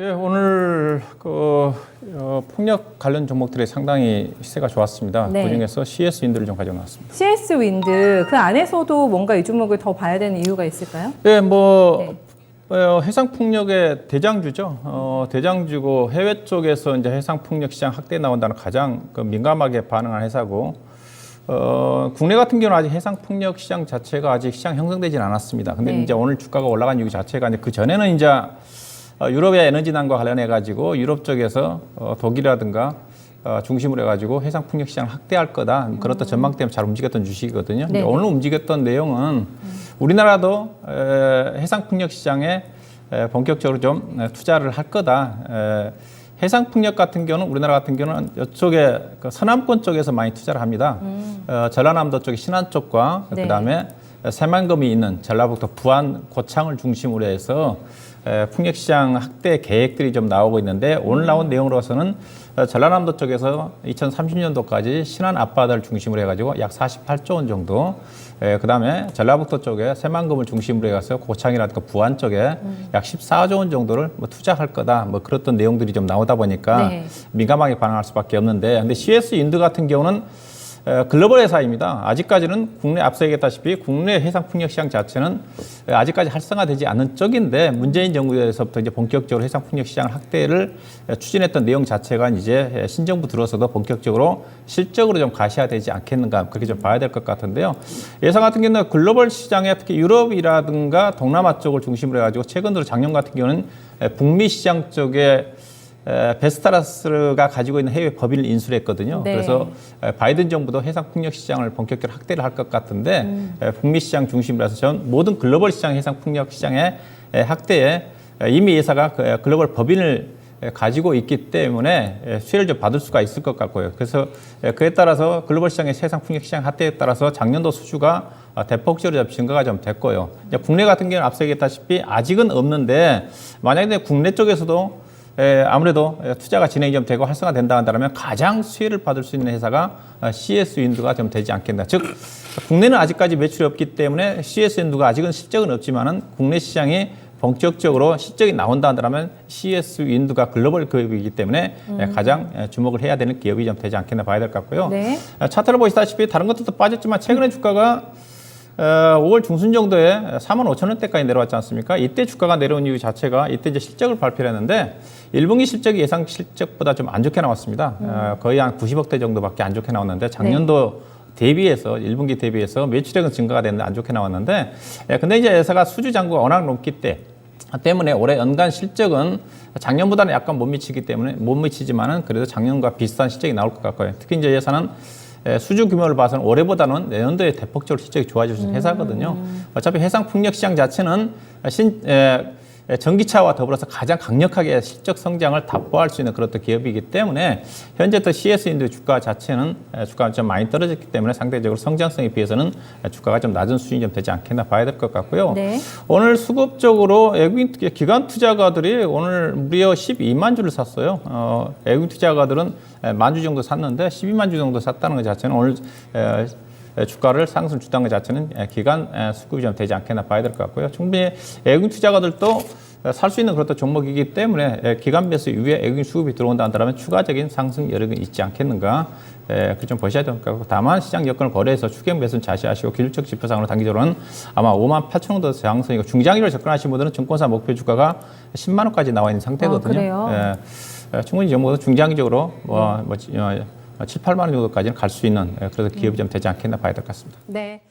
예, 오늘 폭력 관련 종목들이 상당히 시세가 좋았습니다. 네. 그중에서 CS 윈드를 좀 가져고 나왔습니다. CS 윈드 그 안에서도 뭔가 이 종목을 더 봐야 되는 이유가 있을까요? 예, 네. 해상 폭력의 대장주죠. 대장주고 해외 쪽에서 이제 해상 폭력 시장 확대 나온다는 가장 민감하게 반응한 회사고, 국내 같은 경우는 아직 해상 폭력 시장 자체가 아직 시장 형성되지는 않았습니다. 근데 네. 이제 오늘 주가가 올라간 이유 자체가 이제 그 전에는 이제 유럽의 에너지난과 관련해 가지고 유럽 쪽에서 독일이라든가 중심으로 해가지고 해상 폭력 시장을 확대할 거다. 그렇다 전망 때문에 잘 움직였던 주식이거든요. 네. 오늘 움직였던 내용은 우리나라도 해상 폭력 시장에 본격적으로 좀 투자를 할 거다. 해상 폭력 같은 경우는 우리나라 같은 경우는 이쪽에 서남권 쪽에서 많이 투자를 합니다. 전라남도 쪽 신안 쪽과 네. 그다음에 새만금이 있는 전라북도 부안 고창을 중심으로 해서 풍력시장 확대 계획들이 좀 나오고 있는데 오늘 나온 내용으로서는 전라남도 쪽에서 2030년도까지 신안 앞바다를 중심으로 해가지고 약 48조 원 정도, 그다음에 전라북도 쪽에 새만금을 중심으로 해서 고창이라든가 부안 쪽에 약 14조 원 정도를 투자할 거다. 그랬던 내용들이 좀 나오다 보니까 네. 민감하게 반응할 수밖에 없는데, 근데 CS 인드 같은 경우는 글로벌 회사입니다. 아직까지는 국내 앞서 얘기했다시피 국내 해상 풍력 시장 자체는 아직까지 활성화되지 않은 쪽인데, 문재인 정부에서부터 이제 본격적으로 해상 풍력 시장 확대를 추진했던 내용 자체가 이제 신정부 들어서도 본격적으로 실적으로 좀 가시화되지 않겠는가, 그렇게 좀 봐야 될 것 같은데요. 예상 같은 경우는 글로벌 시장에 특히 유럽이라든가 동남아 쪽을 중심으로 해가지고 최근 들어 작년 같은 경우는 북미 시장 쪽에 베스타라스가 가지고 있는 해외 법인을 인수를 했거든요. 네. 그래서 바이든 정부도 해상 풍력 시장을 본격적으로 확대를 할 것 같은데, 북미 시장 중심으로 해서 전 모든 글로벌 시장 해상 풍력 시장의 확대에 이미 회사가 글로벌 법인을 가지고 있기 때문에 수혜를 좀 받을 수가 있을 것 같고요. 그래서 그에 따라서 글로벌 시장의 해상 풍력 시장 확대에 따라서 작년도 수주가 대폭적으로 증가가 좀 됐고요. 국내 같은 경우는 앞서 얘기했다시피 아직은 없는데, 만약에 국내 쪽에서도 아무래도 투자가 진행이 좀 되고 활성화된다 한다면 가장 수혜를 받을 수 있는 회사가 CS 윈드가 좀 되지 않겠나. 즉, 국내는 아직까지 매출이 없기 때문에 CS 윈드가 아직은 실적은 없지만은 국내 시장이 본격적으로 실적이 나온다 한다면 CS 윈드가 글로벌 기업이기 때문에 가장 주목을 해야 되는 기업이 좀 되지 않겠나 봐야 될 것 같고요. 네. 차트를 보시다시피 다른 것들도 빠졌지만 최근에 주가가 5월 중순 정도에 45,000원대까지 내려왔지 않습니까? 이때 주가가 내려온 이유 자체가 이때 이제 실적을 발표를 했는데 1분기 실적이 예상 실적보다 좀 안 좋게 나왔습니다. 거의 한 90억대 정도밖에 안 좋게 나왔는데 작년도 대비해서 1분기 대비해서 매출액은 증가가 됐는데 안 좋게 나왔는데, 근데 이제 회사가 수주 잔고가 워낙 높기 때문에 올해 연간 실적은 작년보다는 약간 못 미치지만은 그래도 작년과 비슷한 실적이 나올 것 같고요. 특히 이제 회사는 수주 규모를 봐서는 올해보다는 내년도에 대폭적으로 실적이 좋아질 수 있는 회사거든요. 어차피 해상 풍력 시장 자체는 전기차와 더불어서 가장 강력하게 실적 성장을 답보할 수 있는 그런 기업이기 때문에 현재 또 CS 인드 주가 자체는 주가가 좀 많이 떨어졌기 때문에 상대적으로 성장성에 비해서는 주가가 좀 낮은 수준이 좀 되지 않겠나 봐야 될 것 같고요. 네. 오늘 수급적으로 외국인 기관 투자가들이 오늘 무려 12만 주를 샀어요. 외국인 투자가들은 10,000주 정도 샀는데 12만 주 정도 샀다는 것 자체는 오늘 주가를 상승 주도한 것 자체는 기간 수급이 좀 되지 않겠나 봐야 될 것 같고요. 충분히 외국인 투자가들도 살 수 있는 그런 종목이기 때문에 기간 배수 이후에 외국인 수급이 들어온다 한다면 추가적인 상승 여력이 있지 않겠는가, 그렇게 좀 보셔야 될 것 같고, 다만 시장 여건을 고려해서 추경 매수는 자시하시고 기술적 지표상으로 단기적으로는 아마 58,000원 정도 장성이고, 중장기로 접근하신 분들은 증권사 목표 주가가 10만 원까지 나와 있는 상태거든요. 그래요? 충분히 중장기적으로 7, 8만 원 정도까지는 갈 수 있는 그래서 기업이 좀 되지 않겠나 봐야 될 것 같습니다. 네.